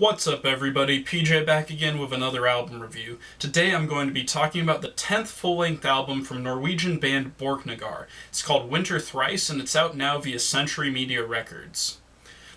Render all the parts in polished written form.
What's up everybody, PJ back again with another album review. Today I'm going to be talking about the 10th full-length album from Norwegian band Borknagar. It's called Winter Thrice and it's out now via Century Media Records.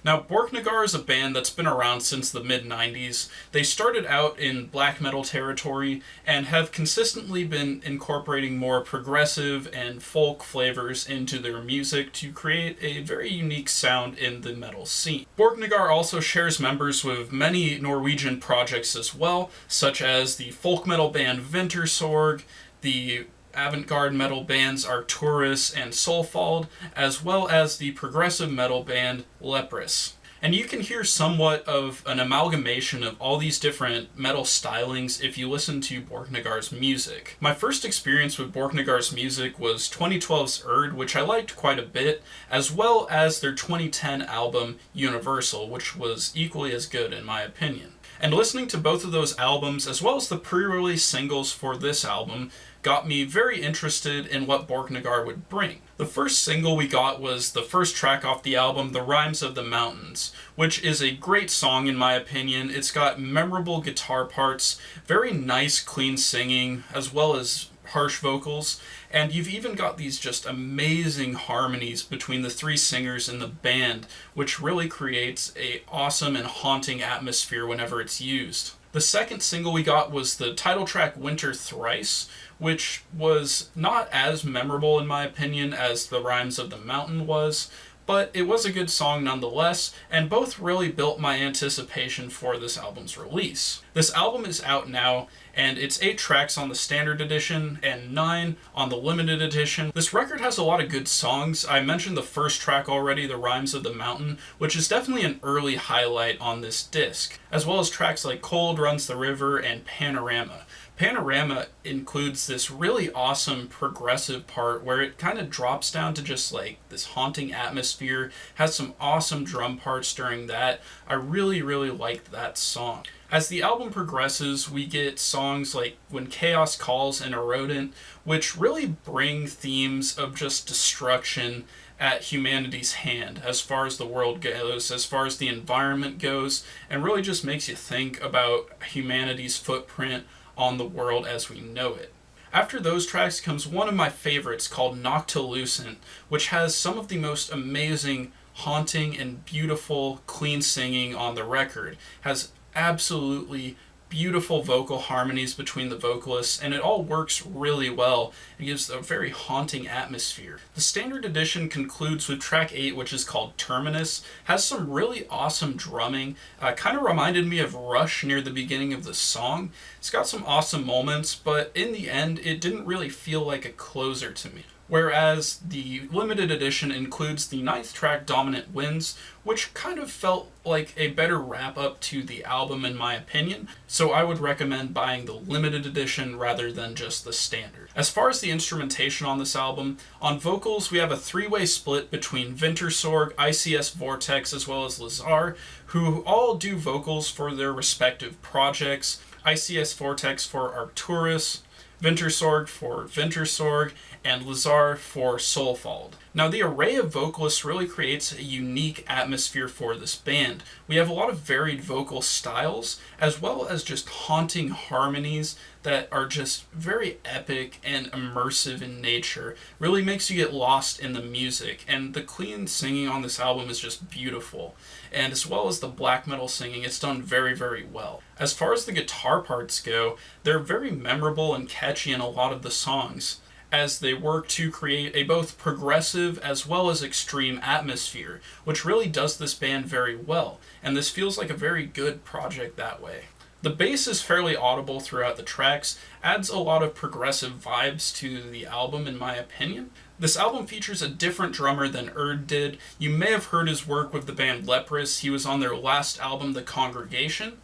Now, Borknagar is a band that's been around since the mid-90s. They started out in black metal territory and have consistently been incorporating more progressive and folk flavors into their music to create a very unique sound in the metal scene. Borknagar also shares members with many Norwegian projects as well, such as the folk metal band Vintersorg, the avant-garde metal bands are Thrice and Solfald, as well as the progressive metal band Leprous. And you can hear somewhat of an amalgamation of all these different metal stylings if you listen to Borknagar's music. My first experience with Borknagar's music was 2012's Erd, which I liked quite a bit, as well as their 2010 album Universal, which was equally as good in my opinion. And listening to both of those albums, as well as the pre-release singles for this album, got me very interested in what Borknagar would bring. The first single we got was the first track off the album, The Rhymes of the Mountains, which is a great song in my opinion. It's got memorable guitar parts, very nice clean singing, as well as harsh vocals, and you've even got these just amazing harmonies between the three singers in the band, which really creates an awesome and haunting atmosphere whenever it's used. The second single we got was the title track Winter Thrice, which was not as memorable in my opinion as The Rhymes of the Mountain was, but it was a good song nonetheless, and both really built my anticipation for this album's release. This album is out now, and it's 8 tracks on the standard edition and 9 on the limited edition. This record has a lot of good songs. I mentioned the first track already, The Rhymes of the Mountain, which is definitely an early highlight on this disc, as well as tracks like Cold Runs the River and Panorama. Panorama includes this really awesome progressive part where it kind of drops down to just like this haunting atmosphere, has some awesome drum parts during that. I really liked that song. As the album progresses, we get songs like When Chaos Calls and Erodent, which really bring themes of just destruction at humanity's hand as far as the world goes, as far as the environment goes, and really just makes you think about humanity's footprint on the world as we know it. After those tracks comes one of my favorites called Noctilucent, which has some of the most amazing, haunting, and beautiful clean singing on the record. Has absolutely beautiful vocal harmonies between the vocalists, and it all works really well. It gives a very haunting atmosphere. The standard edition concludes with track 8, which is called Terminus. Has some really awesome drumming, kind of reminded me of Rush near the beginning of the song. It's got some awesome moments, but in the end it didn't really feel like a closer to me. Whereas the limited edition includes the 9th track, Dominant Winds, which kind of felt like a better wrap-up to the album in my opinion, so I would recommend buying the limited edition rather than just the standard. As far as the instrumentation on this album, on vocals we have a 3-way split between Vintersorg, ICS Vortex, as well as Lazar, who all do vocals for their respective projects. ICS Vortex for Arcturus, Vintersorg for Vintersorg, and Lazar for Solfald. Now, the array of vocalists really creates a unique atmosphere for this band. We have a lot of varied vocal styles, as well as just haunting harmonies that are just very epic and immersive in nature. Really makes you get lost in the music, and the clean singing on this album is just beautiful. And as well as the black metal singing, it's done very well. As far as the guitar parts go, they're very memorable and catchy in a lot of the songs, as they work to create a both progressive as well as extreme atmosphere, which really does this band very well, and this feels like a very good project that way. The bass is fairly audible throughout the tracks, adds a lot of progressive vibes to the album in my opinion. This album features a different drummer than Erd did. You may have heard his work with the band Leprous. He was on their last album, The Congregation,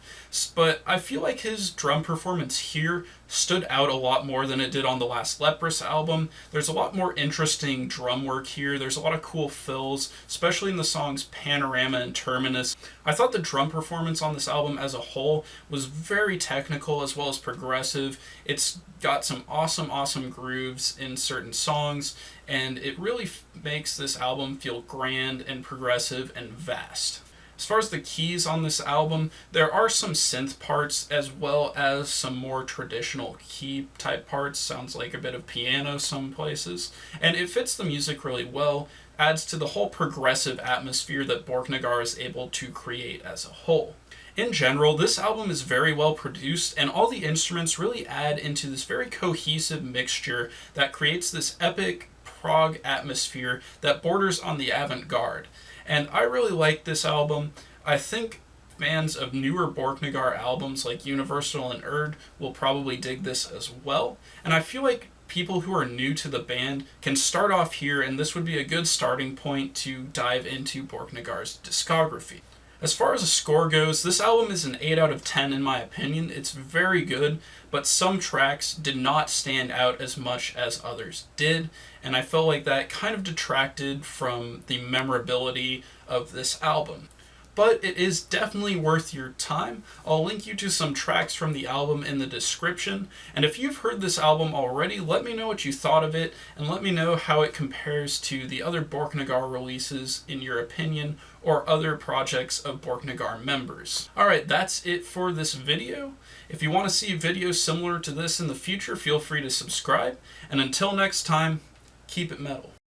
but I feel like his drum performance here stood out a lot more than it did on the last Leprous album. There's a lot more interesting drum work here. There's a lot of cool fills, especially in the songs Panorama and Terminus. I thought the drum performance on this album as a whole was very technical as well as progressive. It's got some awesome grooves in certain songs, and it really makes this album feel grand and progressive and vast. As far as the keys on this album, there are some synth parts as well as some more traditional key type parts. Sounds like a bit of piano some places. And it fits the music really well, adds to the whole progressive atmosphere that Borknagar is able to create as a whole. In general, this album is very well produced, and all the instruments really add into this very cohesive mixture that creates this epic prog atmosphere that borders on the avant-garde. And I really like this album. I think fans of newer Borknagar albums like Universal and Erd will probably dig this as well. And I feel like people who are new to the band can start off here, and this would be a good starting point to dive into Borknagar's discography. As far as a score goes, this album is an 8 out of 10 in my opinion. It's very good, but some tracks did not stand out as much as others did, and I felt like that kind of detracted from the memorability of this album. But it is definitely worth your time. I'll link you to some tracks from the album in the description, and if you've heard this album already, let me know what you thought of it, and let me know how it compares to the other Borknagar releases in your opinion, or other projects of Borknagar members. Alright, that's it for this video. If you want to see videos similar to this in the future, feel free to subscribe, and until next time, keep it metal.